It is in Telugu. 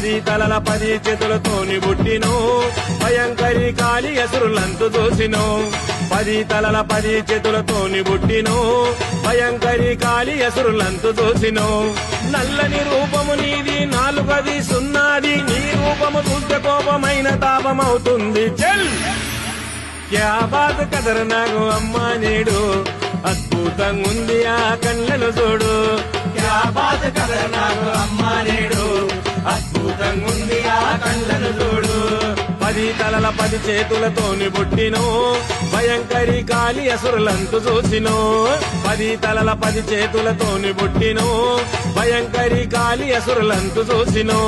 10 తలల 10 చేతులతోని పుట్టినో భయంకరి కాలి అసురులంతు చూసినో 10 తలల 10 చేతులతోని పుట్టినో భయంకరి కాలి అసురులంతు చూసినో నల్లని రూపము నీది నాలుగది సున్నాది నీ రూపము చూస్తే కోపమైన తాపమవుతుంది చెల్ క్యా బాత్ కదర్ నాకు అమ్మా నేడు అద్భుతంగుంది ఆ కళ్ళను చూడు క్యా బాత్ కదర్ నాకు అమ్మా నేడు అద్భుతంగుంది ఆ కళ్ళను చూడు 10 తలల 10 చేతులతోని పుట్టినో భయంకరి కాలి అసురులంతు చూసినో 10 తలల 10 చేతులతోని పుట్టినో భయంకరి కాలి అసురులంతు చూసినో